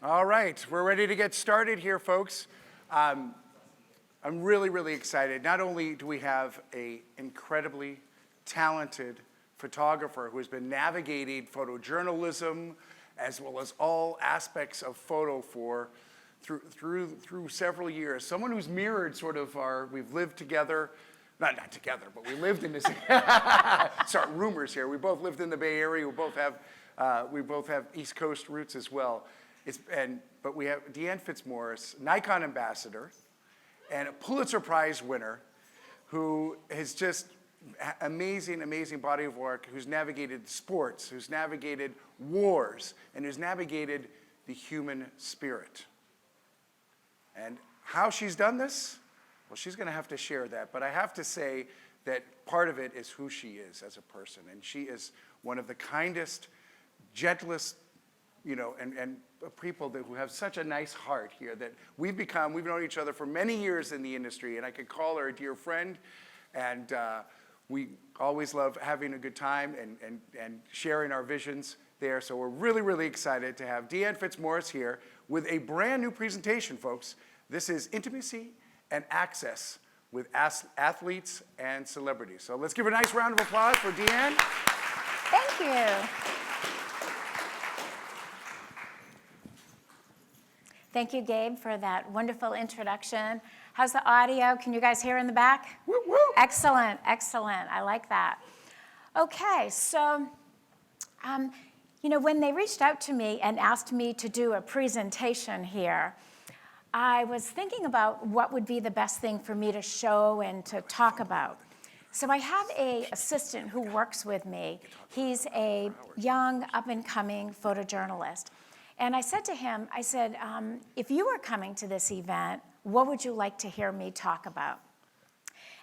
All right, we're ready to get started here, folks. I'm really, really excited. Not only do we have an incredibly talented photographer who has been navigating photojournalism as well as all aspects of photo through several years. Someone who's mirrored sort of we've lived together, not together, but we lived in this, start rumors here. We both lived in the Bay Area. We both have East Coast roots as well. But we have Deanne Fitzmaurice, Nikon ambassador, and a Pulitzer Prize winner, who has just amazing body of work, who's navigated sports, who's navigated wars, and who's navigated the human spirit. And how she's done this? Well, she's going to have to share that. But I have to say that part of it is who she is as a person. And she is one of the kindest, gentlest, and people who have such a nice heart here that we've known each other for many years in the industry, and I could call her a dear friend, and we always love having a good time and sharing our visions there. So we're really, really excited to have Deanne Fitzmaurice here with a brand new presentation, folks. This is Intimacy and Access with Athletes and Celebrities. So let's give a nice round of applause for Deanne. Thank you. Thank you, Gabe, for that wonderful introduction. How's the audio? Can you guys hear in the back? Woo, woo. Excellent, excellent. I like that. Okay, so, when they reached out to me and asked me to do a presentation here, I was thinking about what would be the best thing for me to show and to talk about. So I have an assistant who works with me. He's a young, up-and-coming photojournalist. And I said to him, if you were coming to this event, what would you like to hear me talk about?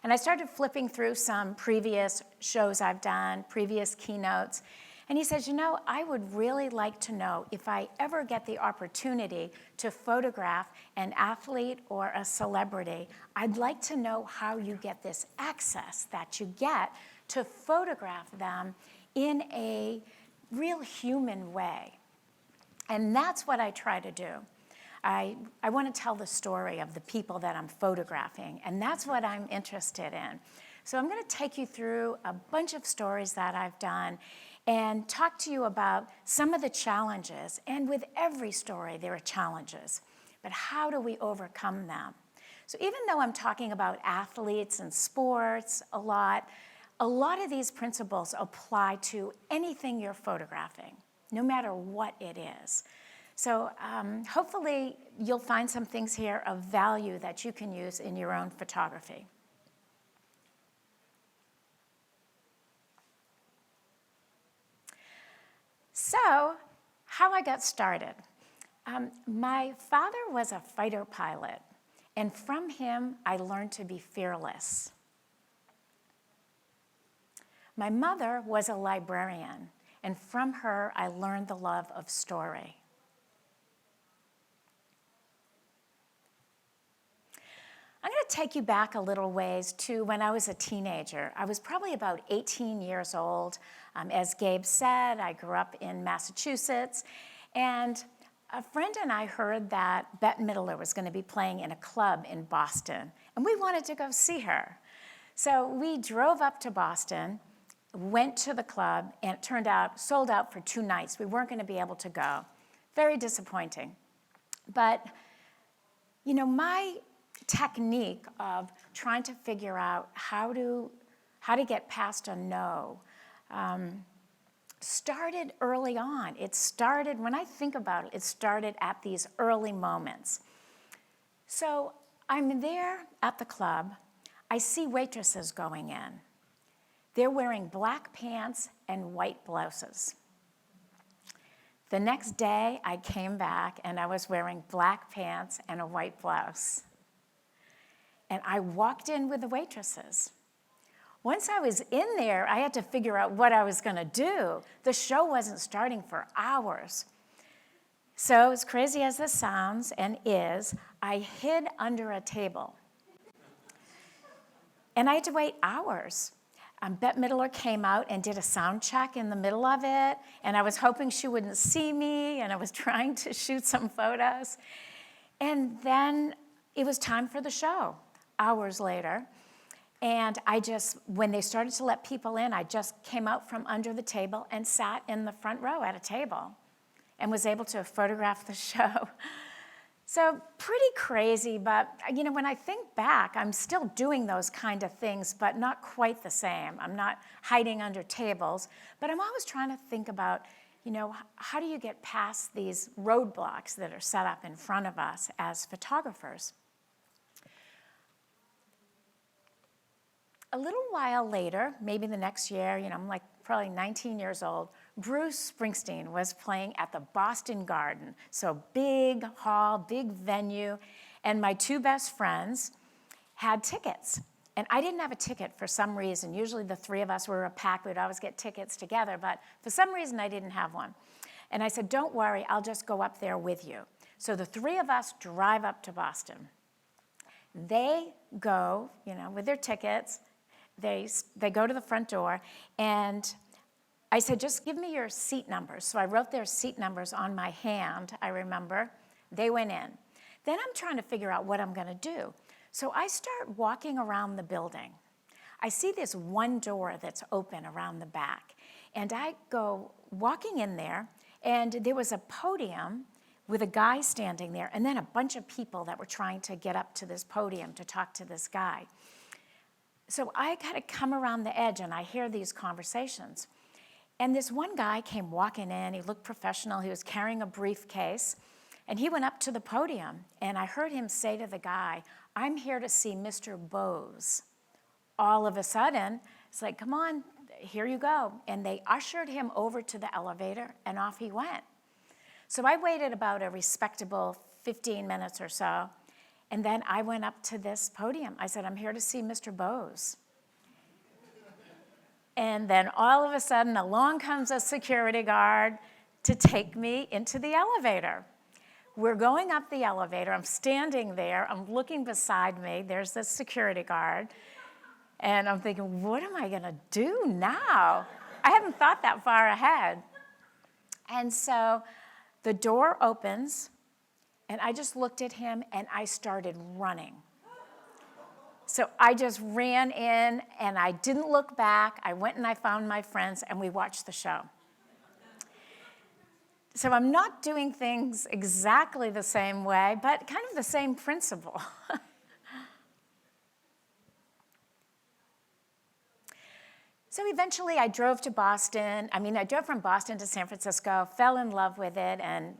And I started flipping through some previous shows I've done, previous keynotes. And he says, I would really like to know if I ever get the opportunity to photograph an athlete or a celebrity, I'd like to know how you get this access that you get to photograph them in a real human way. And that's what I try to do. I want to tell the story of the people that I'm photographing, and that's what I'm interested in. So I'm going to take you through a bunch of stories that I've done and talk to you about some of the challenges. And with every story, there are challenges. But how do we overcome them? So even though I'm talking about athletes and sports a lot of these principles apply to anything you're photographing, no matter what it is. So hopefully you'll find some things here of value that you can use in your own photography. So, how I got started. My father was a fighter pilot, and from him I learned to be fearless. My mother was a librarian, and from her I learned the love of story. I'm going to take you back a little ways to when I was a teenager. I was probably about 18 years old. As Gabe said, I grew up in Massachusetts, and a friend and I heard that Bette Midler was going to be playing in a club in Boston, and we wanted to go see her. So we drove up to Boston, went to the club, and it turned out sold out for 2 nights. We weren't going to be able to go. Very disappointing. But, my technique of trying to figure out how to get past a no started early on. It started, when I think about it, it started at these early moments. So I'm there at the club. I see waitresses going in. They're wearing black pants and white blouses. The next day, I came back and I was wearing black pants and a white blouse. And I walked in with the waitresses. Once I was in there, I had to figure out what I was going to do. The show wasn't starting for hours. So as crazy as this sounds and is, I hid under a table. And I had to wait hours. Bette Midler came out and did a sound check in the middle of it, and I was hoping she wouldn't see me, and I was trying to shoot some photos. And then it was time for the show, hours later. And when they started to let people in, I just came out from under the table and sat in the front row at a table and was able to photograph the show. So pretty crazy, but when I think back, I'm still doing those kind of things, but not quite the same. I'm not hiding under tables, but I'm always trying to think about, how do you get past these roadblocks that are set up in front of us as photographers? A little while later, maybe the next year, I'm like probably 19 years old, Bruce Springsteen was playing at the Boston Garden. So big hall, big venue, and my two best friends had tickets. And I didn't have a ticket for some reason. Usually the three of us were a pack, we'd always get tickets together, but for some reason I didn't have one. And I said, don't worry, I'll just go up there with you. So the three of us drive up to Boston. They go, with their tickets, they go to the front door, and I said, just give me your seat numbers. So I wrote their seat numbers on my hand, I remember. They went in. Then I'm trying to figure out what I'm going to do. So I start walking around the building. I see this one door that's open around the back. And I go walking in there, and there was a podium with a guy standing there, and then a bunch of people that were trying to get up to this podium to talk to this guy. So I kind of come around the edge, and I hear these conversations. And this one guy came walking in. He looked professional. He was carrying a briefcase. And he went up to the podium, and I heard him say to the guy, I'm here to see Mr. Bose. All of a sudden, it's like, come on, here you go. And they ushered him over to the elevator, and off he went. So I waited about a respectable 15 minutes or so, and then I went up to this podium. I said, I'm here to see Mr. Bose. And then all of a sudden, along comes a security guard to take me into the elevator. We're going up the elevator. I'm standing there. I'm looking beside me. There's this security guard. And I'm thinking, what am I going to do now? I haven't thought that far ahead. And so the door opens, and I just looked at him, and I started running. So I just ran in, and I didn't look back. I went and I found my friends, and we watched the show. So I'm not doing things exactly the same way, but kind of the same principle. So eventually I drove to Boston. I drove from Boston to San Francisco, fell in love with it, and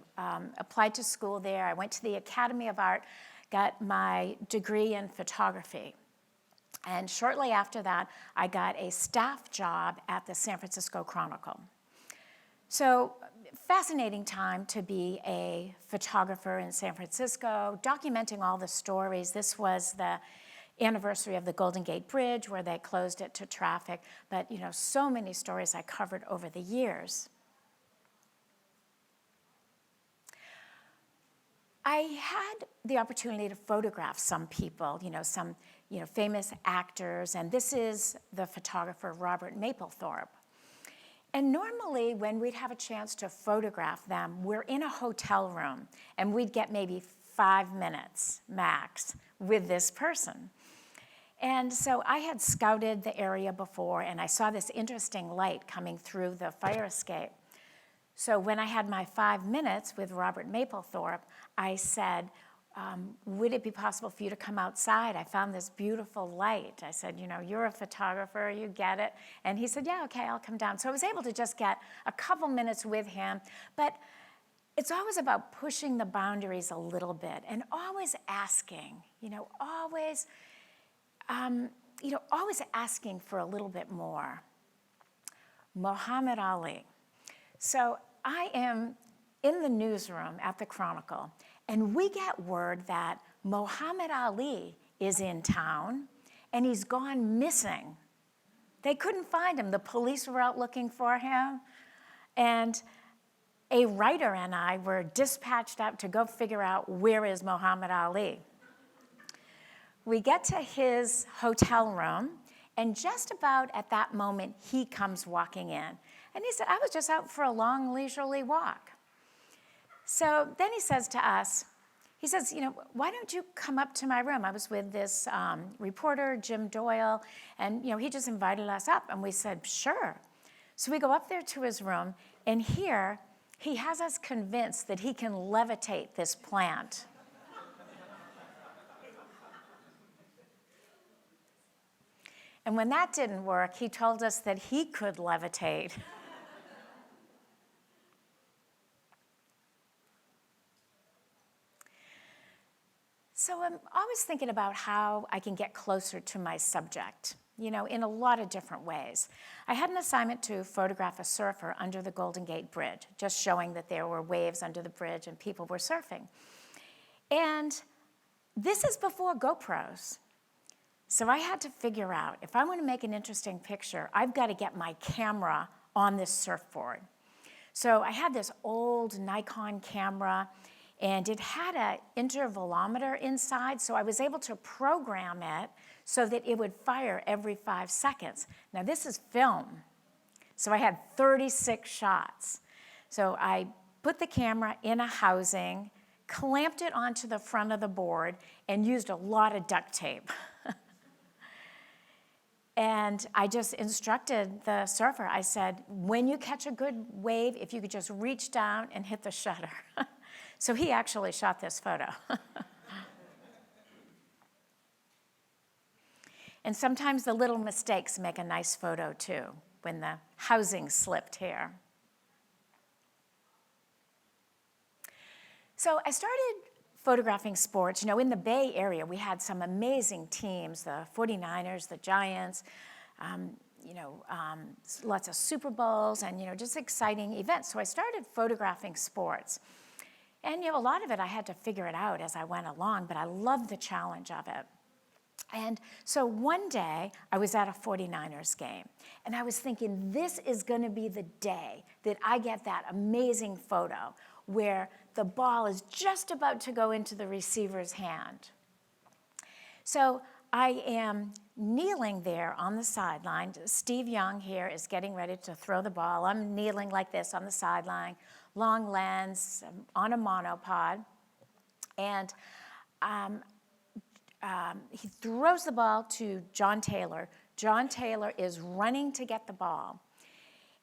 applied to school there. I went to the Academy of Art, got my degree in photography. And shortly after that, I got a staff job at the San Francisco Chronicle. So fascinating time to be a photographer in San Francisco, documenting all the stories. This was the anniversary of the Golden Gate Bridge, where they closed it to traffic, but so many stories I covered over the years. I had the opportunity to photograph some people, some famous actors, and this is the photographer Robert Mapplethorpe. And normally, when we'd have a chance to photograph them, we're in a hotel room, and we'd get maybe 5 minutes max with this person. And so I had scouted the area before, and I saw this interesting light coming through the fire escape. So when I had my 5 minutes with Robert Mapplethorpe, I said, would it be possible for you to come outside? I found this beautiful light. I said, you're a photographer, you get it. And he said, yeah, okay, I'll come down. So I was able to just get a couple minutes with him. But it's always about pushing the boundaries a little bit and always asking, always asking for a little bit more. Muhammad Ali. So I am in the newsroom at the Chronicle, and we get word that Muhammad Ali is in town, and he's gone missing. They couldn't find him. The police were out looking for him, and a writer and I were dispatched out to go figure out where is Muhammad Ali. We get to his hotel room, And just about at that moment, he comes walking in. And he said, I was just out for a long, leisurely walk. So then he says to us, he says, why don't you come up to my room? I was with this reporter, Jim Doyle, and he just invited us up, and we said, sure. So we go up there to his room, and here he has us convinced that he can levitate this plant. And when that didn't work, he told us that he could levitate. So I'm always thinking about how I can get closer to my subject, in a lot of different ways. I had an assignment to photograph a surfer under the Golden Gate Bridge, just showing that there were waves under the bridge and people were surfing. And this is before GoPros. So I had to figure out, if I want to make an interesting picture, I've got to get my camera on this surfboard. So I had this old Nikon camera, and it had an intervalometer inside, so I was able to program it so that it would fire every 5 seconds. Now this is film, so I had 36 shots. So I put the camera in a housing, clamped it onto the front of the board, and used a lot of duct tape. And I just instructed the surfer. I said, when you catch a good wave, if you could just reach down and hit the shutter. So he actually shot this photo. And sometimes the little mistakes make a nice photo too, when the housing slipped here. So I started photographing sports. In the Bay Area, we had some amazing teams, the 49ers, the Giants, lots of Super Bowls and, just exciting events. So I started photographing sports. And, a lot of it, I had to figure it out as I went along, but I loved the challenge of it. And so one day, I was at a 49ers game, and I was thinking, this is going to be the day that I get that amazing photo where the ball is just about to go into the receiver's hand. So I am kneeling there on the sideline. Steve Young here is getting ready to throw the ball. I'm kneeling like this on the sideline, long lens, on a monopod. And he throws the ball to John Taylor. John Taylor is running to get the ball.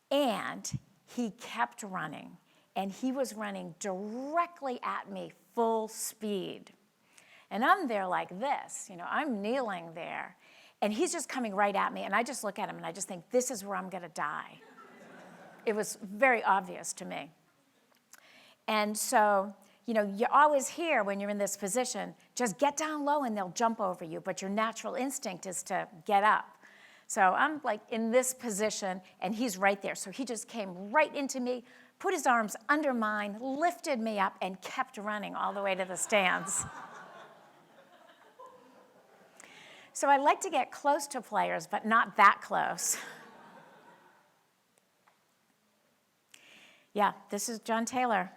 And he kept running. And he was running directly at me, full speed. And I'm there like this, I'm kneeling there. And he's just coming right at me, and I just look at him, and I just think, this is where I'm going to die. It was very obvious to me. And so, you always hear when you're in this position, just get down low and they'll jump over you, but your natural instinct is to get up. So I'm like in this position, and he's right there. So he just came right into me, put his arms under mine, lifted me up, and kept running all the way to the stands. So I like to get close to players, but not that close. Yeah, this is John Taylor.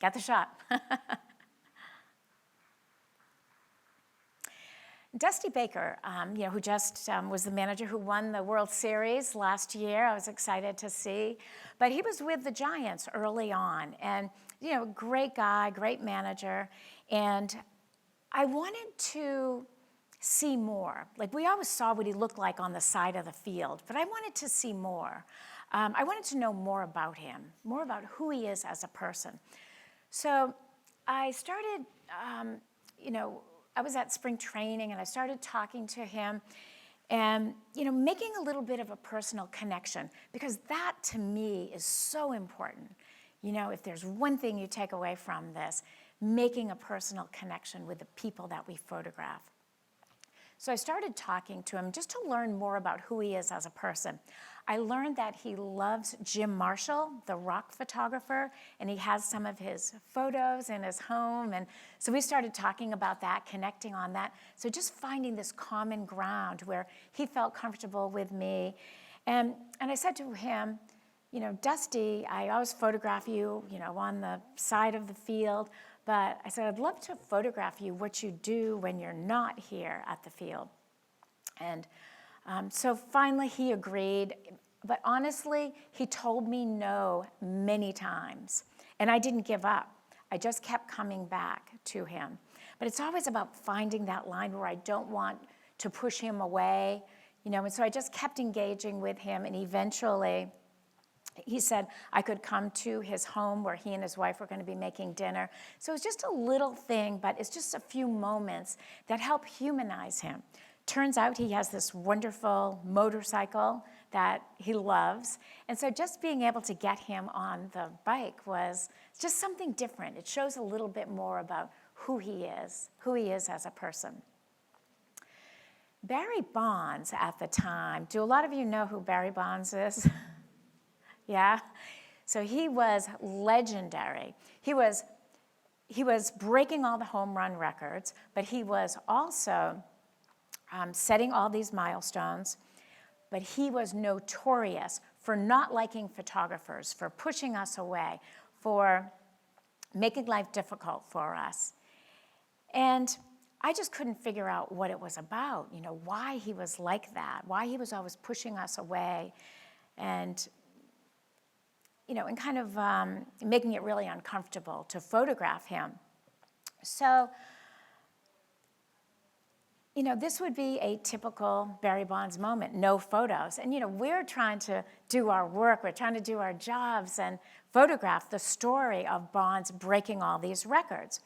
Got the shot. Dusty Baker, who just was the manager who won the World Series last year. I was excited to see. But he was with the Giants early on. And, great guy, great manager. And I wanted to see more. Like, we always saw what he looked like on the side of the field. But I wanted to see more. I wanted to know more about him, more about who he is as a person. So I started, I was at spring training, and I started talking to him and, making a little bit of a personal connection, because that, to me, is so important. If there's one thing you take away from this, making a personal connection with the people that we photograph. So I started talking to him just to learn more about who he is as a person. I learned that he loves Jim Marshall, the rock photographer, and he has some of his photos in his home. And so we started talking about that, connecting on that. So just finding this common ground where he felt comfortable with me. And I said to him, Dusty, I always photograph you, on the side of the field. But I said, I'd love to photograph you, what you do when you're not here at the field. And so finally he agreed, but honestly, he told me no many times, and I didn't give up. I just kept coming back to him. But it's always about finding that line where I don't want to push him away, and so I just kept engaging with him, and eventually he said I could come to his home where he and his wife were going to be making dinner. So it's just a little thing, but it's just a few moments that help humanize him. Turns out he has this wonderful motorcycle that he loves. And so just being able to get him on the bike was just something different. It shows a little bit more about who he is as a person. Barry Bonds at the time, do a lot of you know who Barry Bonds is? Yeah? So he was legendary. He was breaking all the home run records, but he was also setting all these milestones, but he was notorious for not liking photographers, for pushing us away, for making life difficult for us. And I just couldn't figure out what it was about, why he was like that, why he was always pushing us away, and and kind of making it really uncomfortable to photograph him. So, this would be a typical Barry Bonds moment, no photos. And, we're trying to do our work, we're trying to do our jobs and photograph the story of Bonds breaking all these records.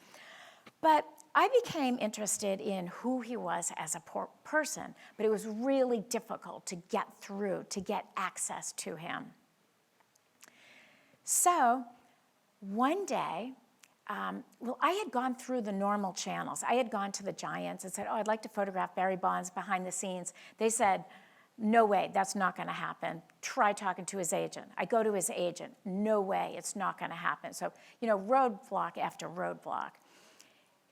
But I became interested in who he was as a person, but it was really difficult to get through, to get access to him. So one day, I had gone through the normal channels. I had gone to the Giants and said, I'd like to photograph Barry Bonds behind the scenes. They said, no way, that's not going to happen. Try talking to his agent. I go to his agent. No way, it's not going to happen. So, roadblock after roadblock.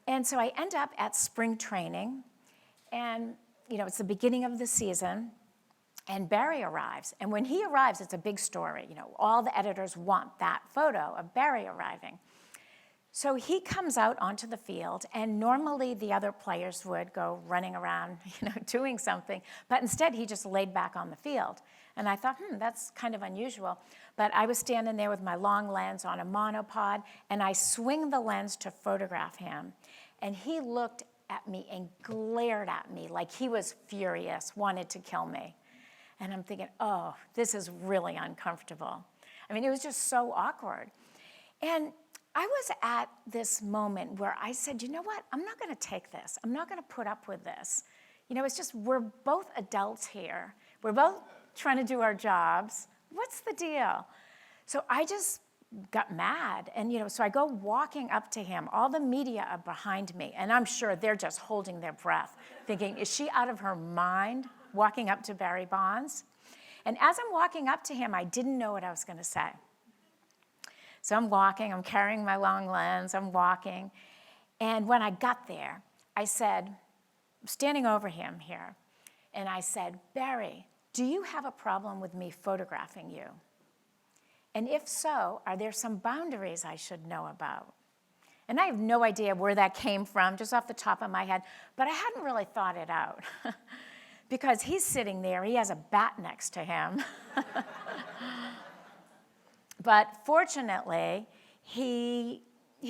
And so I end up at spring training, and, it's the beginning of the season, and Barry arrives. And when he arrives, it's a big story. All the editors want that photo of Barry arriving. So he comes out onto the field, and normally the other players would go running around, doing something, but instead he just laid back on the field. And I thought, that's kind of unusual. But I was standing there with my long lens on a monopod, and I swing the lens to photograph him. And he looked at me and glared at me like he was furious, wanted to kill me. And I'm thinking, oh, this is really uncomfortable. I mean, it was just so awkward. And I was at this moment where I said, you know what? I'm not going to take this. I'm not going to put up with this. It's just we're both adults here. We're both trying to do our jobs. What's the deal? So I just got mad. And, so I go walking up to him. All the media are behind me. And I'm sure they're just holding their breath, thinking, is she out of her mind walking up to Barry Bonds? And as I'm walking up to him, I didn't know what I was going to say. So I'm walking, I'm carrying my long lens, I'm walking. And when I got there, I said, I'm standing over him here, and I said, Barry, do you have a problem with me photographing you? And if so, are there some boundaries I should know about? And I have no idea where that came from, just off the top of my head, but I hadn't really thought it out. Because he's sitting there, he has a bat next to him. But fortunately, he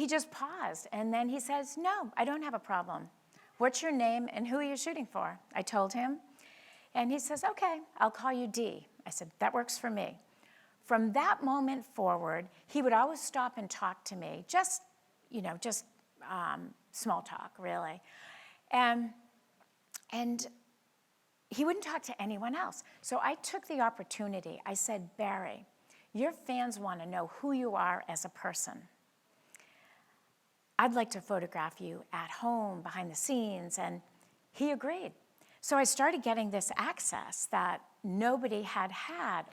just paused, and then he says, no, I don't have a problem. What's your name and who are you shooting for? I told him, and he says, okay, I'll call you Dee. I said, that works for me. From that moment forward, he would always stop and talk to me, just small talk, really. And he wouldn't talk to anyone else. So I took the opportunity. I said, Barry, your fans want to know who you are as a person. I'd like to photograph you at home, behind the scenes, and he agreed. So I started getting this access that nobody had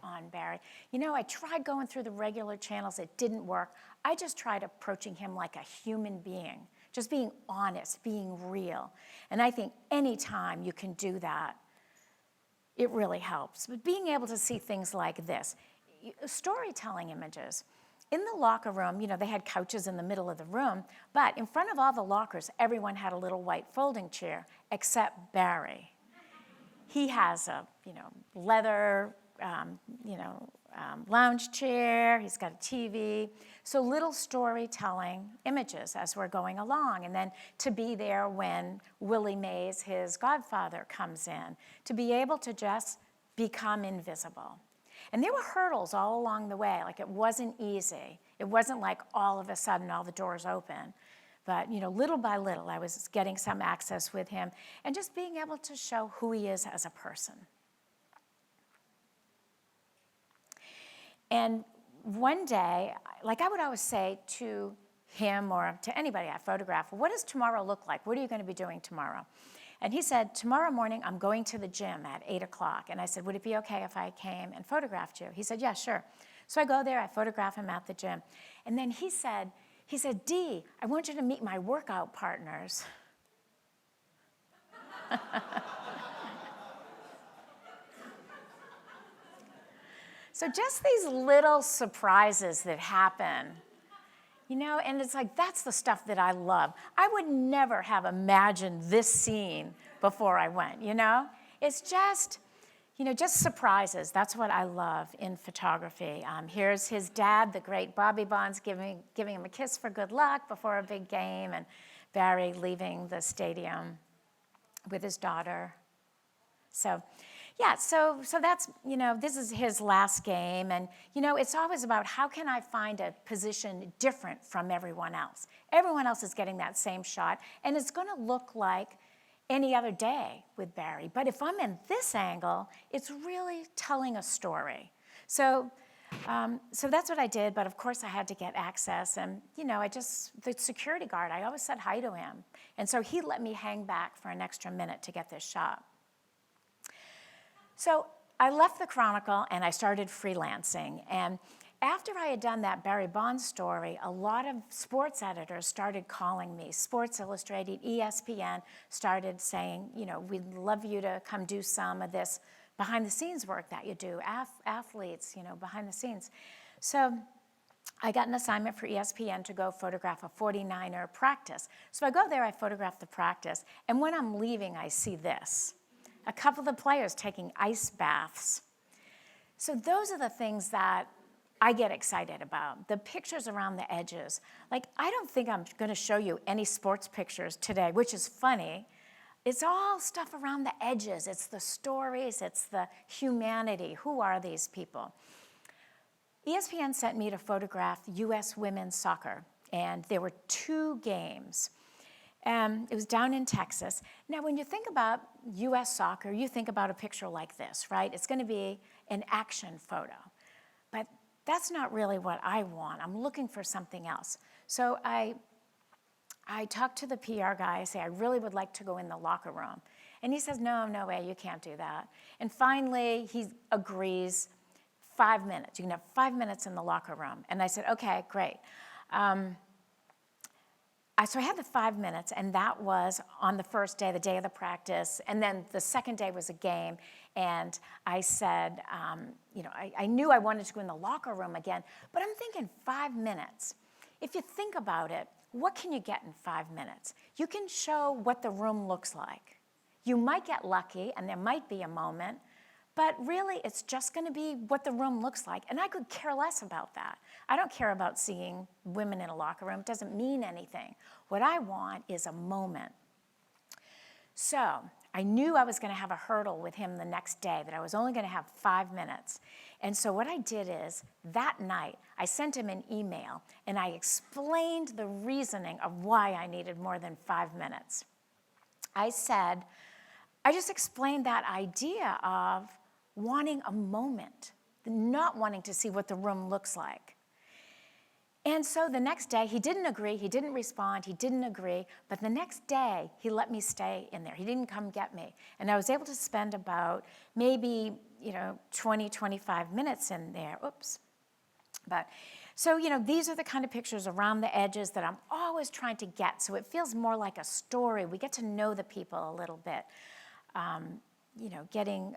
on Barry. I tried going through the regular channels, it didn't work. I just tried approaching him like a human being, just being honest, being real. And I think anytime you can do that, it really helps. But being able to see things like this, storytelling images. In the locker room, they had couches in the middle of the room, but in front of all the lockers, everyone had a little white folding chair, except Barry. he has a, leather, lounge chair. He's got a TV. So little storytelling images as we're going along. And then to be there when Willie Mays, his godfather, comes in, to be able to just become invisible. And there were hurdles all along the way. Like, it wasn't easy. It wasn't like all of a sudden all the doors open. But, little by little, I was getting some access with him and just being able to show who he is as a person. And one day, like I would always say to him or to anybody I photograph, what does tomorrow look like? What are you going to be doing tomorrow? And he said, tomorrow morning, I'm going to the gym at 8 o'clock. And I said, would it be okay if I came and photographed you? He said, yeah, sure. So I go there, I photograph him at the gym. And then he said, Dee, I want you to meet my workout partners. So just these little surprises that happen, and it's like, that's the stuff that I love. I would never have imagined this scene before I went, It's just, just surprises. That's what I love in photography. Here's his dad, the great Bobby Bonds, giving him a kiss for good luck before a big game, and Barry leaving the stadium with his daughter. So, yeah, so that's, this is his last game, and, it's always about how can I find a position different from everyone else. Everyone else is getting that same shot, and it's going to look like any other day with Barry. But if I'm in this angle, it's really telling a story. So that's what I did, but of course I had to get access, and, the security guard, I always said hi to him, and so he let me hang back for an extra minute to get this shot. So I left the Chronicle and I started freelancing. And after I had done that Barry Bonds story, a lot of sports editors started calling me. Sports Illustrated, ESPN started saying, we'd love you to come do some of this behind-the-scenes work that you do, athletes, behind the scenes. So I got an assignment for ESPN to go photograph a 49er practice. So I go there, I photograph the practice, and when I'm leaving, I see this. A couple of the players taking ice baths. So those are the things that I get excited about, the pictures around the edges. Like, I don't think I'm going to show you any sports pictures today, which is funny. It's all stuff around the edges. It's the stories. It's the humanity. Who are these people? ESPN sent me to photograph U.S. women's soccer, and there were 2 games. It was down in Texas. Now, when you think about U.S. soccer, you think about a picture like this, right? It's going to be an action photo. But that's not really what I want. I'm looking for something else. So I talked to the PR guy. I say, I really would like to go in the locker room. And he says, no way, you can't do that. And finally, he agrees, 5 minutes. You can have 5 minutes in the locker room. And I said, okay, great. So I had the 5 minutes, and that was on the first day, the day of the practice, and then the second day was a game, and I said, I knew I wanted to go in the locker room again, but I'm thinking 5 minutes. If you think about it, what can you get in 5 minutes? You can show what the room looks like. You might get lucky, and there might be a moment, but really, it's just going to be what the room looks like. And I could care less about that. I don't care about seeing women in a locker room. It doesn't mean anything. What I want is a moment. So I knew I was going to have a hurdle with him the next day, that I was only going to have 5 minutes. And so what I did is, that night, I sent him an email, and I explained the reasoning of why I needed more than 5 minutes. I just explained that idea of wanting a moment, not wanting to see what the room looks like. And so the next day, he didn't agree, he didn't respond, he didn't agree, but the next day, he let me stay in there. He didn't come get me. And I was able to spend about maybe, 20, 25 minutes in there. Oops. So, these are the kind of pictures around the edges that I'm always trying to get, so it feels more like a story. We get to know the people a little bit. Getting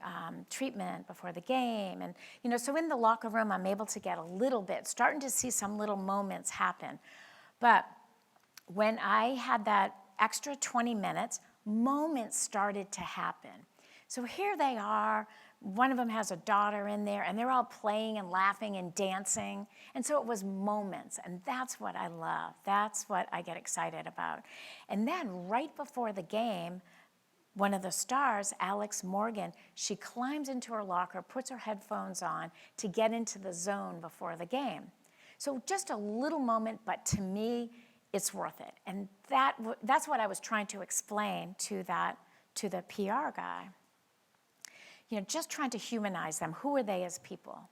treatment before the game. And, so in the locker room, I'm able to get a little bit, starting to see some little moments happen. But when I had that extra 20 minutes, moments started to happen. So here they are. One of them has a daughter in there, and they're all playing and laughing and dancing. And so it was moments, and that's what I love. That's what I get excited about. And then right before the game, one of the stars, Alex Morgan, she climbs into her locker, puts her headphones on to get into the zone before the game. So just a little moment, but to me, it's worth it. And that's what I was trying to explain to the PR guy. Just trying to humanize them. Who are they as people?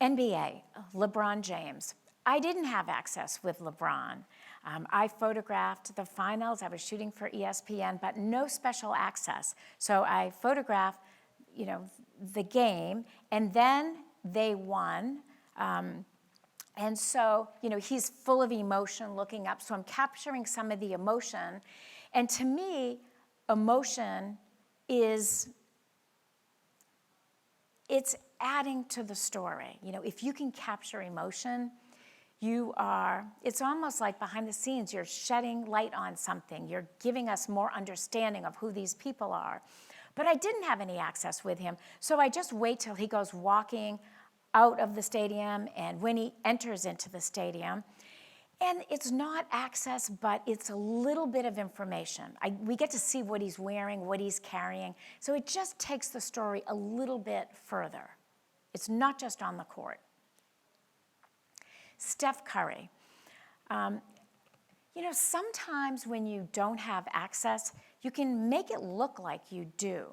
NBA, LeBron James. I didn't have access with LeBron. I photographed the finals. I was shooting for ESPN, but no special access. So I photographed, the game, and then they won. And so, he's full of emotion looking up. So I'm capturing some of the emotion. And to me, emotion it's adding to the story. If you can capture emotion, it's almost like behind the scenes, you're shedding light on something. You're giving us more understanding of who these people are. But I didn't have any access with him. So I just wait till he goes walking out of the stadium and when he enters into the stadium. And it's not access, but it's a little bit of information. We get to see what he's wearing, what he's carrying. So it just takes the story a little bit further. It's not just on the court. Steph Curry. Sometimes when you don't have access, you can make it look like you do.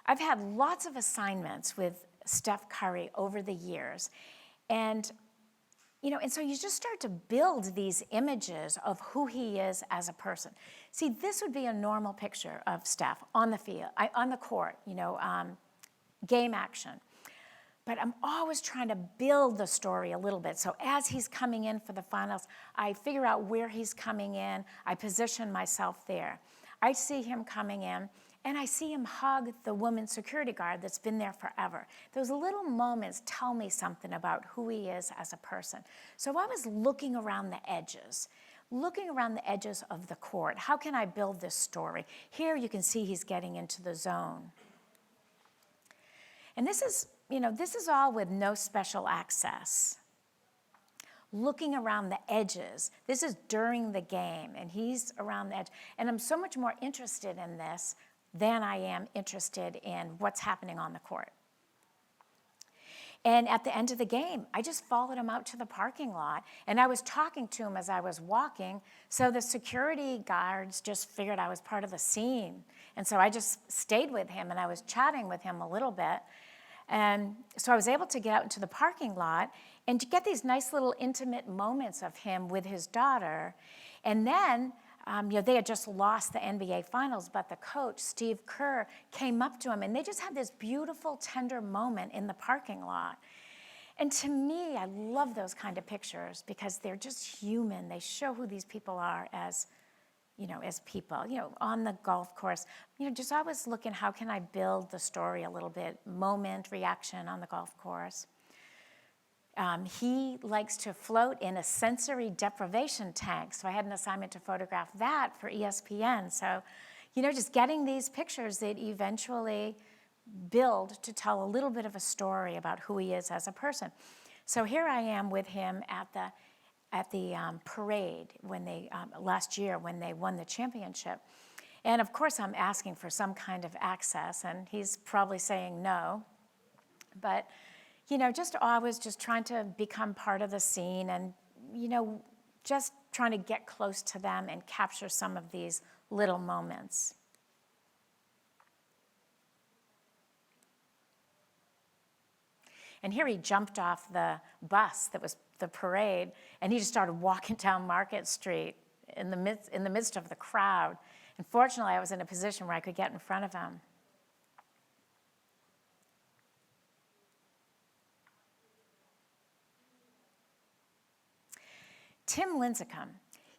I've had lots of assignments with Steph Curry over the years. And so you just start to build these images of who he is as a person. See, this would be a normal picture of Steph on the field, on the court, game action. But I'm always trying to build the story a little bit. So as he's coming in for the finals, I figure out where he's coming in. I position myself there. I see him coming in, and I see him hug the woman security guard that's been there forever. Those little moments tell me something about who he is as a person. So I was looking around the edges of the court. How can I build this story? Here you can see he's getting into the zone. And this is all with no special access. Looking around the edges. This is during the game, and he's around the edge. And I'm so much more interested in this than I am interested in what's happening on the court. And at the end of the game, I just followed him out to the parking lot, and I was talking to him as I was walking, so the security guards just figured I was part of the scene. And so I just stayed with him, and I was chatting with him a little bit. And so I was able to get out into the parking lot and to get these nice little intimate moments of him with his daughter. And then, they had just lost the NBA Finals, but the coach, Steve Kerr, came up to him, and they just had this beautiful, tender moment in the parking lot. And to me, I love those kind of pictures because they're just human. They show who these people are as people, on the golf course, just always looking, how can I build the story a little bit, moment, reaction on the golf course. He likes to float in a sensory deprivation tank, so I had an assignment to photograph that for ESPN. So, just getting these pictures that eventually build to tell a little bit of a story about who he is as a person. So here I am with him at the parade last year when they won the championship. And of course I'm asking for some kind of access, and he's probably saying no. But, I was just trying to become part of the scene and, just trying to get close to them and capture some of these little moments. And here he jumped off the bus that was the parade, and he just started walking down Market Street in the midst of the crowd. And fortunately, I was in a position where I could get in front of him. Tim Lincecum,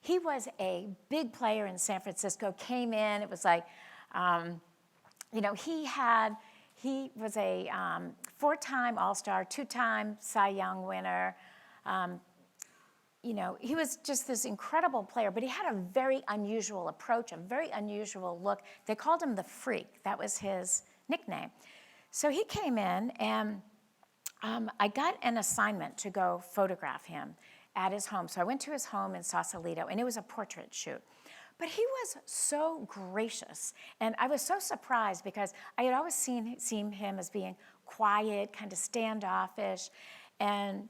he was a big player in San Francisco, came in, it was like, he had He was a 4-time All-Star, 2-time Cy Young winner. You know, he was just this incredible player, but he had a very unusual approach, a very unusual look. They called him the Freak. That was his nickname. So he came in, and I got an assignment to go photograph him at his home. So I went to his home in Sausalito, and it was a portrait shoot. But he was so gracious, and I was so surprised because I had always seen him as being quiet, kind of standoffish, and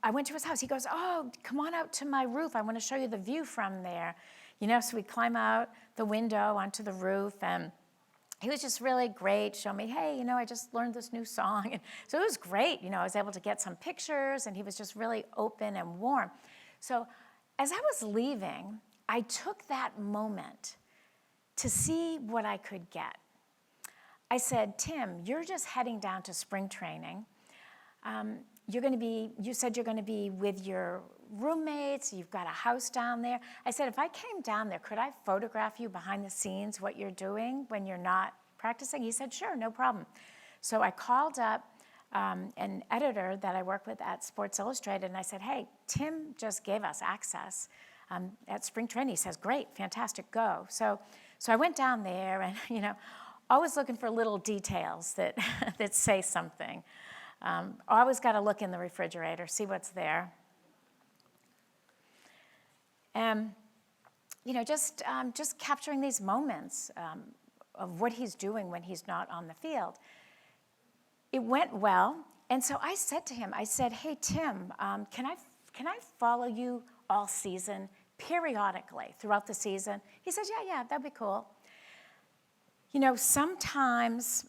I went to his house. He goes, oh, come on out to my roof. I want to show you the view from there. You know, so we climb out the window onto the roof, and he was just really great, showing me, hey, you know, I just learned this new song. And so it was great. You know, I was able to get some pictures, and he was just really open and warm. So as I was leaving, I took that moment to see what I could get. I said, Tim, you're just heading down to spring training. You said you're going to be with your roommates. You've got a house down there. I said, if I came down there, could I photograph you behind the scenes, what you're doing when you're not practicing? He said, sure, no problem. So I called up an editor that I work with at Sports Illustrated, and I said, hey, Tim just gave us access at spring training. He says, great, fantastic, go. So I went down there, and, you know, always looking for little details that, that say something. Always got to look in the refrigerator, see what's there. You know, just capturing these moments of what he's doing when he's not on the field. It went well, and so I said to him, I said, hey, Tim, can I follow you all season, periodically, throughout the season? He says, yeah, that'd be cool. You know, sometimes,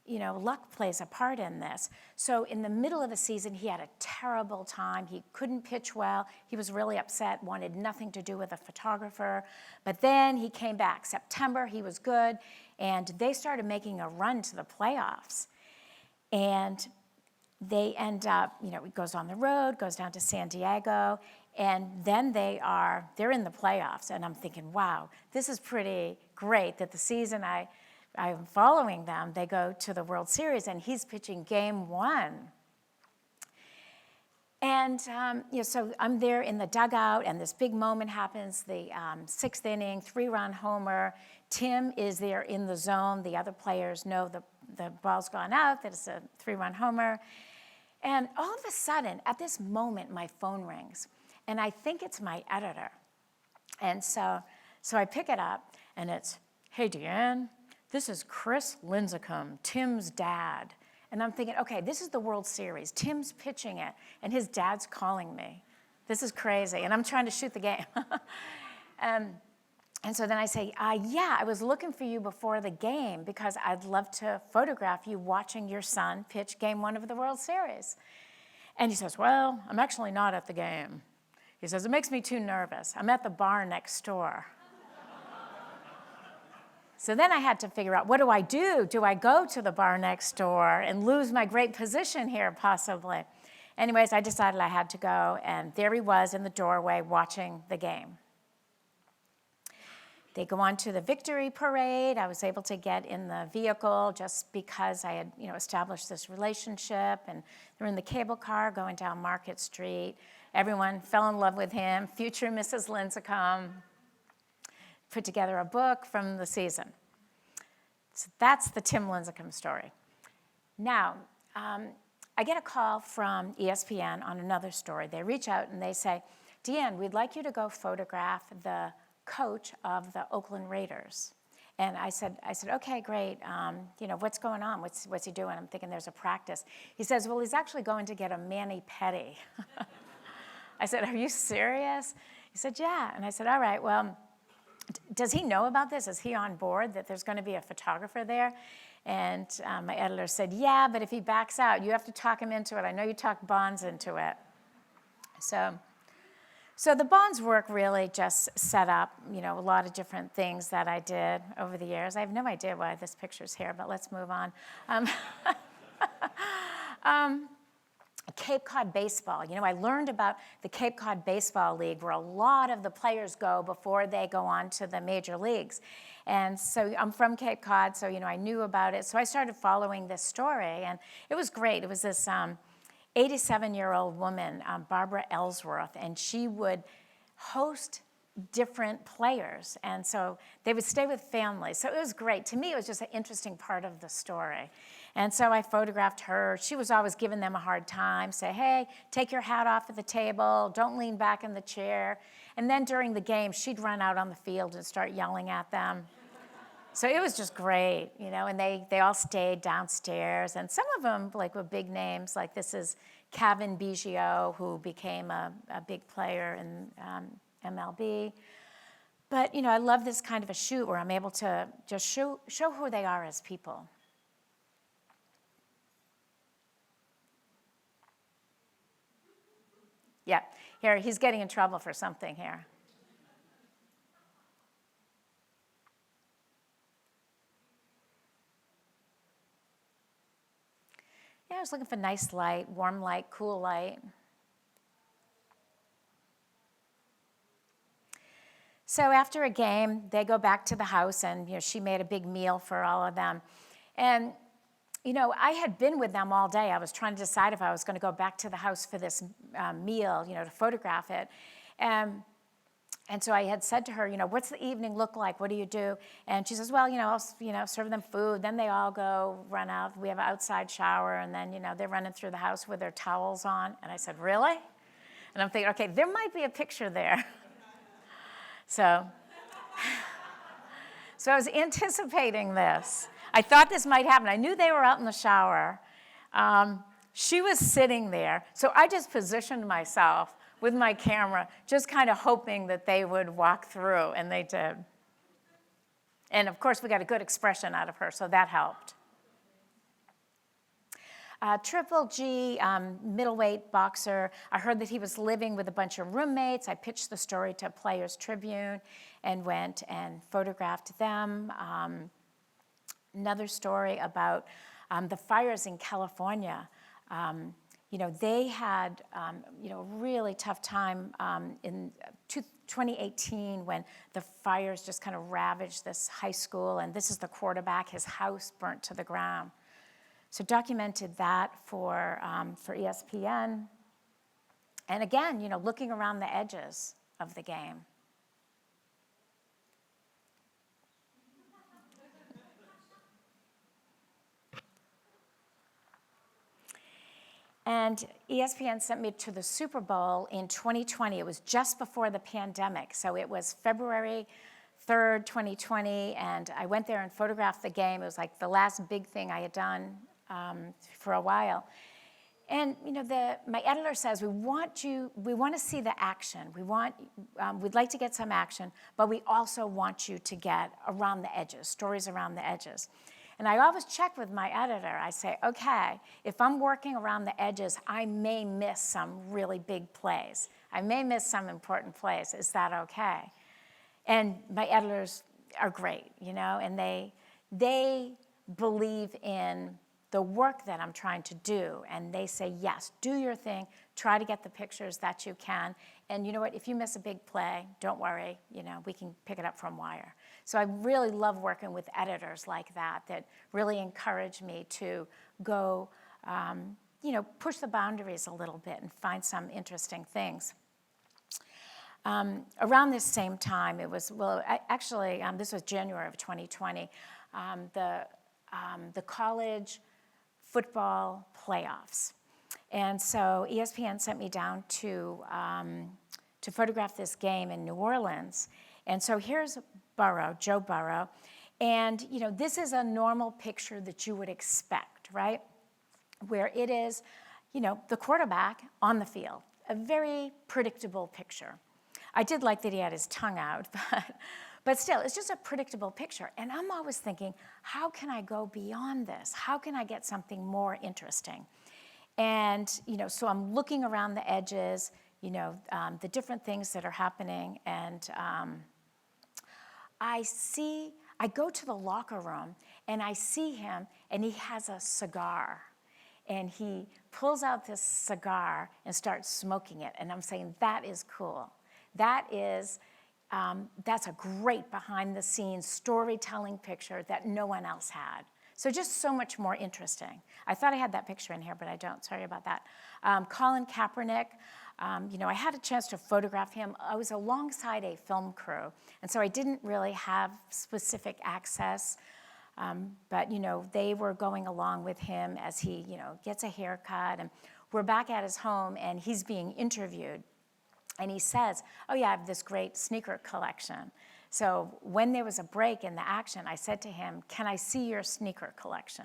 you know, luck plays a part in this. So in the middle of the season, he had a terrible time. He couldn't pitch well. He was really upset, wanted nothing to do with a photographer. But then he came back. September, he was good, and they started making a run to the playoffs. And they end up, you know, it goes on the road, goes down to San Diego, and then they're in the playoffs. And I'm thinking, wow, this is pretty great that the season I'm following them, they go to the World Series, and he's pitching game 1. And you know, so I'm there in the dugout, and this big moment happens, the 6th inning, 3-run homer. Tim is there in the zone. The other players know the ball's gone out, that it's a 3-run homer. And all of a sudden, at this moment, my phone rings, and I think it's my editor. And so I pick it up, and it's, hey, Deanne, this is Chris Lincecum, Tim's dad. And I'm thinking, okay, this is the World Series. Tim's pitching it, and his dad's calling me. This is crazy, and I'm trying to shoot the game. And so then I say, yeah, I was looking for you before the game because I'd love to photograph you watching your son pitch game 1 of the World Series. And he says, well, I'm actually not at the game. He says, it makes me too nervous. I'm at the bar next door. So then I had to figure out, what do I do? Do I go to the bar next door and lose my great position here, possibly? Anyways, I decided I had to go, and there he was in the doorway watching the game. They go on to the victory parade. I was able to get in the vehicle just because I had, you know, established this relationship, and they were in the cable car going down Market Street. Everyone fell in love with him. Future Mrs. Lincecum put together a book from the season. So that's the Tim Lincecum story. Now, I get a call from ESPN on another story. They reach out and they say, Deanne, we'd like you to go photograph the coach of the Oakland Raiders. And I said, okay, great. You know, what's going on? What's he doing? I'm thinking there's a practice. He says, well, he's actually going to get a mani-pedi. I said, are you serious? He said, yeah. And I said, all right, well, does he know about this? Is he on board that there's going to be a photographer there? And my editor said, yeah, but if he backs out, you have to talk him into it. I know you talked Bonds into it. So the Bonds work really just set up, you know, a lot of different things that I did over the years. I have no idea why this picture's here, but let's move on. Cape Cod Baseball. You know, I learned about the Cape Cod Baseball League, where a lot of the players go before they go on to the major leagues. And so I'm from Cape Cod, so, you know, I knew about it. So I started following this story, and it was great. It was this 87-year-old woman, Barbara Ellsworth, and she would host different players. And so they would stay with families. So it was great. To me, it was just an interesting part of the story. And so I photographed her. She was always giving them a hard time, say, hey, take your hat off at the table, don't lean back in the chair. And then during the game, she'd run out on the field and start yelling at them. So it was just great, you know, and they all stayed downstairs. And some of them, like, were big names, like this is Kevin Biggio, who became a big player in MLB. But, you know, I love this kind of a shoot where I'm able to just show who they are as people. Yeah, here, he's getting in trouble for something here. Yeah, I was looking for nice light, warm light, cool light. So after a game, they go back to the house, and, you know, she made a big meal for all of them. And, you know, I had been with them all day. I was trying to decide if I was going to go back to the house for this meal, you know, to photograph it. And so I had said to her, you know, what's the evening look like? What do you do? And she says, well, you know, I'll, you know, serve them food. Then they all go run out. We have an outside shower. And then, you know, they're running through the house with their towels on. And I said, really? And I'm thinking, okay, there might be a picture there. So I was anticipating this. I thought this might happen. I knew they were out in the shower. She was sitting there. So I just positioned myself with my camera, just kind of hoping that they would walk through, and they did. And of course, we got a good expression out of her, so that helped. Triple G, middleweight boxer. I heard that he was living with a bunch of roommates. I pitched the story to Players Tribune and went and photographed them. Another story about the fires in California. You know, they had, you know, a really tough time in 2018 when the fires just kind of ravaged this high school, and this is the quarterback, his house burnt to the ground. So documented that for ESPN. And again, you know, looking around the edges of the game. And ESPN sent me to the Super Bowl in 2020. It was just before the pandemic. So it was February 3rd, 2020, and I went there and photographed the game. It was like the last big thing I had done for a while. And, you know, my editor says, we want to see the action. We'd like to get some action, but we also want you to get around the edges, stories around the edges. And I always check with my editor. I say, okay, if I'm working around the edges, I may miss some really big plays. I may miss some important plays. Is that okay? And my editors are great, you know, and they believe in the work that I'm trying to do. And they say, yes, do your thing. Try to get the pictures that you can. And you know what? If you miss a big play, don't worry. You know, we can pick it up from wire. So I really love working with editors like that really encourage me to go, you know, push the boundaries a little bit and find some interesting things. Around this same time, it was, well, actually, this was January of 2020, the college football playoffs. And so ESPN sent me down to photograph this game in New Orleans. And so here's Joe Burrow. And, you know, this is a normal picture that you would expect, right? Where it is, you know, the quarterback on the field. A very predictable picture. I did like that he had his tongue out, but still, it's just a predictable picture. And I'm always thinking, how can I go beyond this? How can I get something more interesting? And, you know, so I'm looking around the edges, you know, the different things that are happening. And I go to the locker room, and I see him, and he has a cigar. and he pulls out this cigar and starts smoking it. And I'm saying, that is cool. That's a great behind-the-scenes storytelling picture that no one else had. So just so much more interesting. I thought I had that picture in here, but I don't. Sorry about that. Colin Kaepernick, I had a chance to photograph him. I was alongside a film crew, and so I didn't really have specific access. But, they were going along with him as he, gets a haircut. And we're back at his home, and he's being interviewed. And he says, oh, yeah, I have this great sneaker collection. So when there was a break in the action, I said to him, can I see your sneaker collection?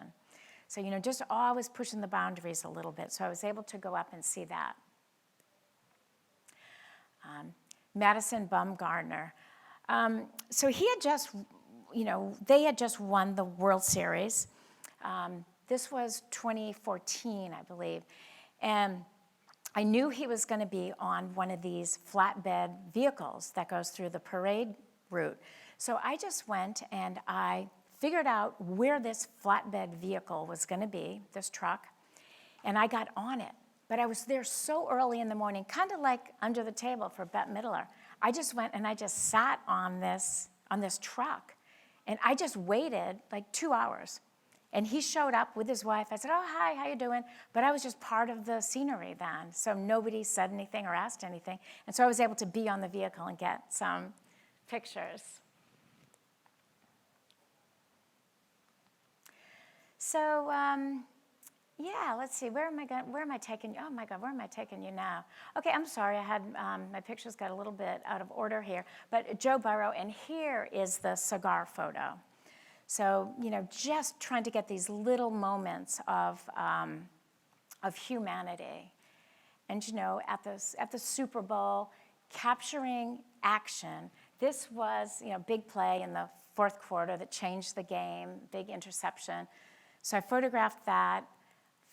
So, just always pushing the boundaries a little bit. So I was able to go up and see that. Madison Bumgarner. So he had just, they had just won the World Series. This was 2014, I believe. And I knew he was going to be on one of these flatbed vehicles that goes through the parade route. So I just went and I figured out where this flatbed vehicle was going to be, this truck, and I got on it. But I was there so early in the morning, kind of like under the table for Bette Midler. I just went and I just sat on this truck, and I just waited like 2 hours. And he showed up with his wife. I said, oh, hi, how you doing? But I was just part of the scenery then, so nobody said anything or asked anything. And so I was able to be on the vehicle and get some pictures. So, yeah, let's see, where am I taking you? Oh my God, where am I taking you now? Okay, I'm sorry, I had, my pictures got a little bit out of order here, but Joe Burrow, and here is the cigar photo. So, just trying to get these little moments of humanity. And, at the Super Bowl, capturing action. This was, big play in the fourth quarter that changed the game, big interception. So I photographed that,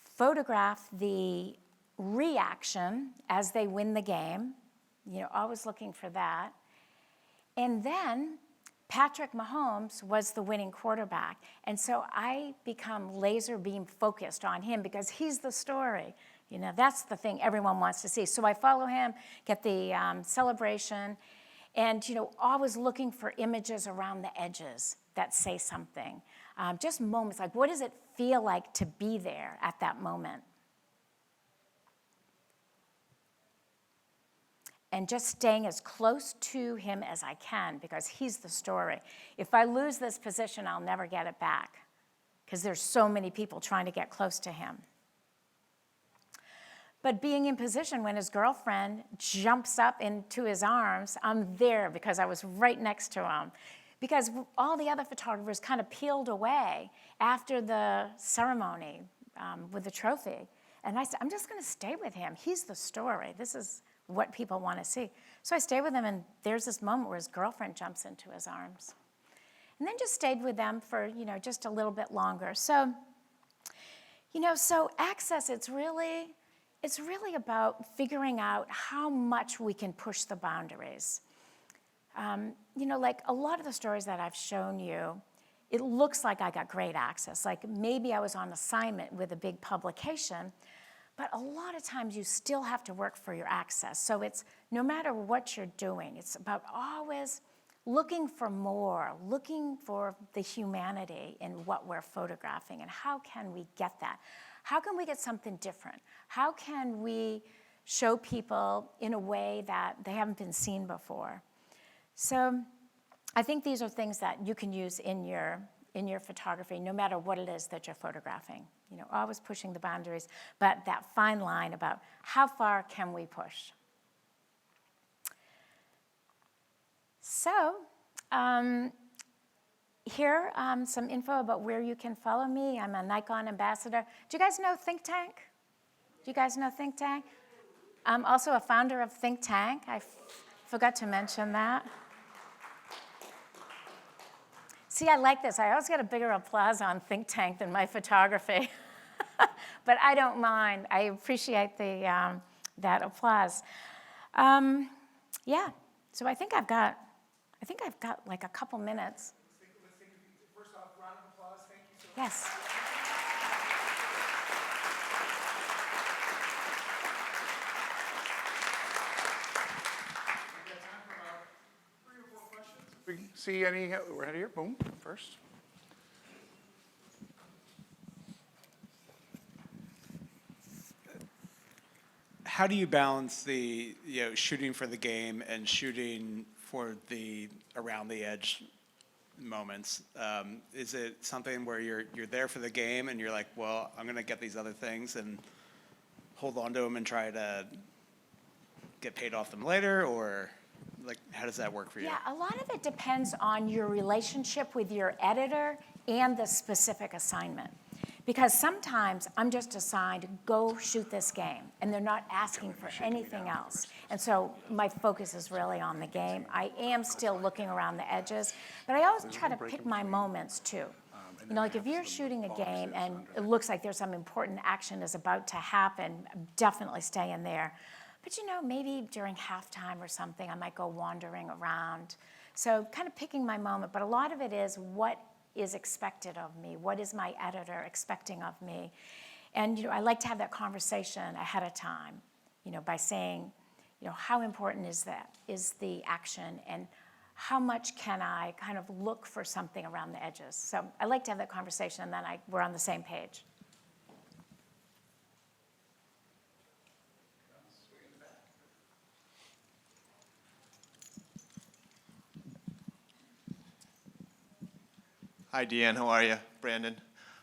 photographed the reaction as they win the game, always looking for that. And then Patrick Mahomes was the winning quarterback. And so I become laser beam focused on him because he's the story. That's the thing everyone wants to see. So I follow him, get the celebration, and, always looking for images around the edges that say something. Just moments, like what does it feel like to be there at that moment? And just staying as close to him as I can because he's the story. If I lose this position, I'll never get it back because there's so many people trying to get close to him. But being in position when his girlfriend jumps up into his arms, I'm there because I was right next to him. Because all the other photographers kind of peeled away after the ceremony with the trophy. And I said, I'm just going to stay with him. He's the story. This is what people want to see. So I stayed with him, and there's this moment where his girlfriend jumps into his arms. And then just stayed with them for, just a little bit longer. So, so access, it's really about figuring out how much we can push the boundaries. Like a lot of the stories that I've shown you, it looks like I got great access. Like maybe I was on assignment with a big publication, but a lot of times you still have to work for your access. So it's no matter what you're doing, it's about always looking for more, looking for the humanity in what we're photographing, and how can we get that? How can we get something different? How can we show people in a way that they haven't been seen before? So I think these are things that you can use in your photography, no matter what it is that you're photographing. Always pushing the boundaries, but that fine line about how far can we push. So here, some info about where you can follow me. I'm a Nikon ambassador. Do you guys know Think Tank? Do you guys know Think Tank? I'm also a founder of Think Tank. I forgot to mention that. See, I like this. I always get a bigger applause on Think Tank than my photography. But I don't mind. I appreciate that applause. Yeah, so I think I've got like a couple minutes. First off, round of applause. Thank you so much. Yes. see any, we're right here, boom, first. How do you balance the, shooting for the game and shooting for the around the edge moments? Is it something where you're there for the game and you're like, well, I'm going to get these other things and hold on to them and try to get paid off them later? Or like, how does that work for you? Yeah, a lot of it depends on your relationship with your editor and the specific assignment. Because sometimes I'm just assigned, go shoot this game, and they're not asking for anything else. And so my focus is really on the game. I am still looking around the edges, but I always try to pick my moments too. Like if you're shooting a game and it looks like there's some important action is about to happen, definitely stay in there. But maybe during halftime or something, I might go wandering around. So kind of picking my moment, but a lot of it is what is expected of me? What is my editor expecting of me? And I like to have that conversation ahead of time, by saying, how important is the action, and how much can I kind of look for something around the edges? So I like to have that conversation, and then we're on the same page. Hi, Deanne. How are you? Brandon.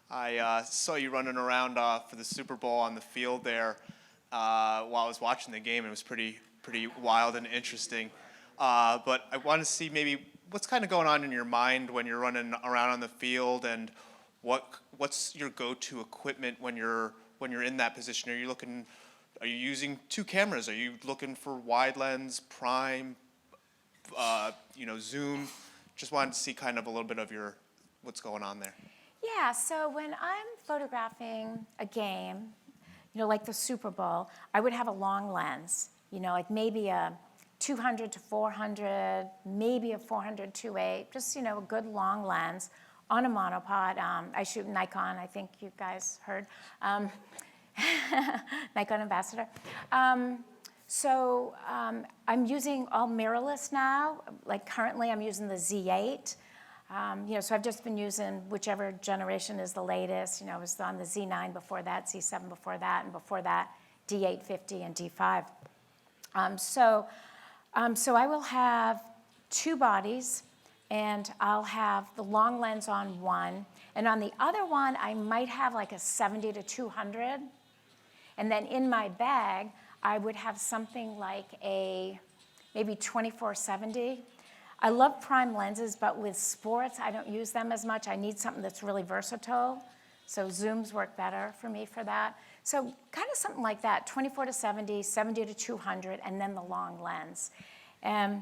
I saw you running around for the Super Bowl on the field there while I was watching the game. It was pretty wild and interesting. But I want to see maybe what's kind of going on in your mind when you're running around on the field, and what's your go-to equipment when you're in that position? Are you using two cameras? Are you looking for wide lens, prime, zoom? Just wanted to see kind of a little bit of what's going on there. Yeah, so when I'm photographing a game, like the Super Bowl, I would have a long lens, like maybe a 200 to 400, maybe a 400 2.8, just, a good long lens on a monopod. I shoot Nikon, I think you guys heard. Nikon ambassador. So I'm using all mirrorless now. Like currently I'm using the Z8. So I've just been using whichever generation is the latest. I was on the Z9 before that, Z7 before that, and before that, D850 and D5. So I will have two bodies, and I'll have the long lens on one, and on the other one, I might have like a 70 to 200, and then in my bag, I would have something like a maybe 24-70. I love prime lenses, but with sports, I don't use them as much. I need something that's really versatile. So zooms work better for me for that. So kind of something like that, 24 to 70, 70 to 200, and then the long lens. And,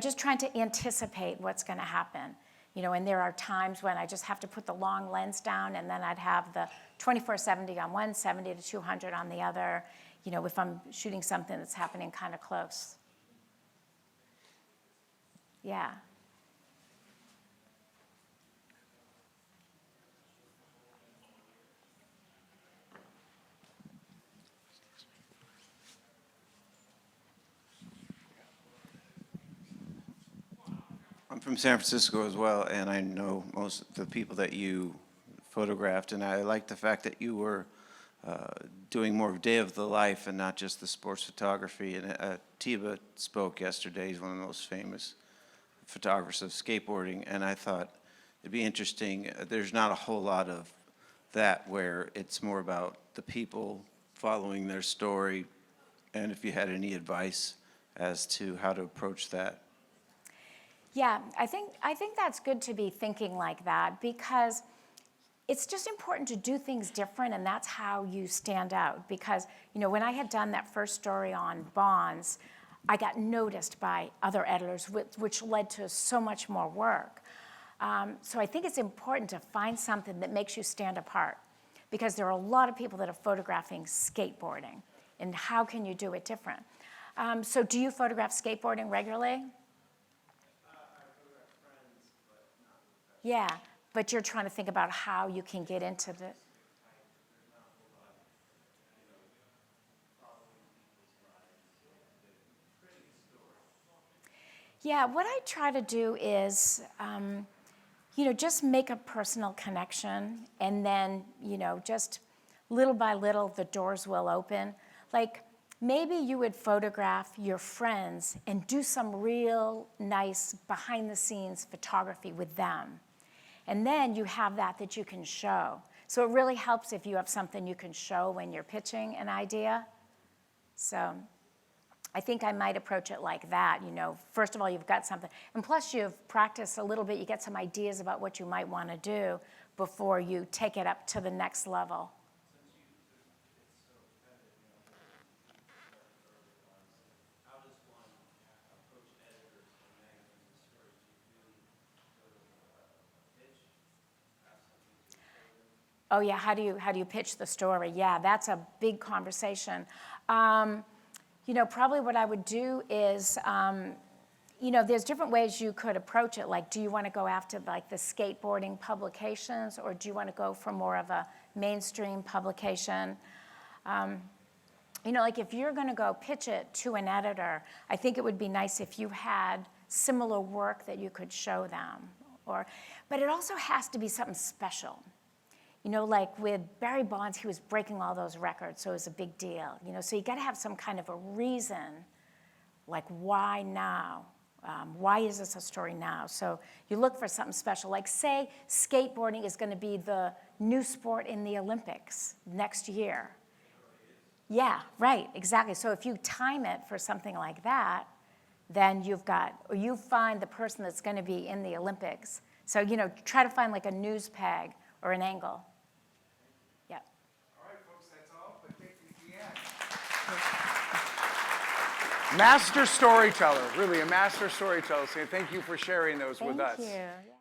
just trying to anticipate what's going to happen. And there are times when I just have to put the long lens down, and then I'd have the 24-70 on one, 70 to 200 on the other, if I'm shooting something that's happening kind of close. Yeah. I'm from San Francisco as well, and I know most of the people that you photographed, and I like the fact that you were doing more day of the life and not just the sports photography. And Tiba spoke yesterday. He's one of the most famous photographers of skateboarding, and I thought it'd be interesting. There's not a whole lot of that where it's more about the people following their story, and if you had any advice as to how to approach that. Yeah, I think that's good to be thinking like that, because it's just important to do things different, and that's how you stand out. Because, when I had done that first story on bonds, I got noticed by other editors, which led to so much more work. So I think it's important to find something that makes you stand apart, because there are a lot of people that are photographing skateboarding, and how can you do it different? So do you photograph skateboarding regularly? Yeah, but you're trying to think about how you can get into the... Yeah, what I try to do is, just make a personal connection, and then, just little by little, the doors will open. Like, maybe you would photograph your friends and do some real nice behind-the-scenes photography with them. And then you have that you can show. So it really helps if you have something you can show when you're pitching an idea. So I think I might approach it like that. First of all, you've got something. And plus, you've practiced a little bit. You get some ideas about what you might want to do before you take it up to the next level. Oh yeah, how do you pitch the story? Yeah, that's a big conversation. Probably what I would do is, there's different ways you could approach it. Like, do you want to go after like the skateboarding publications, or do you want to go for more of a mainstream publication? Like if you're going to go pitch it to an editor, I think it would be nice if you had similar work that you could show them. But it also has to be something special. Like with Barry Bonds, he was breaking all those records, so it was a big deal. So you got to have some kind of a reason, like why now? Why is this a story now? So you look for something special. Like say skateboarding is going to be the new sport in the Olympics next year. Yeah, right, exactly. So if you time it for something like that, then you find the person that's going to be in the Olympics. So, try to find like a news peg or an angle. Yeah. All right, folks, that's all. But thank you, Deanne. Master storyteller, really a master storyteller. So thank you for sharing those with us. Thank you.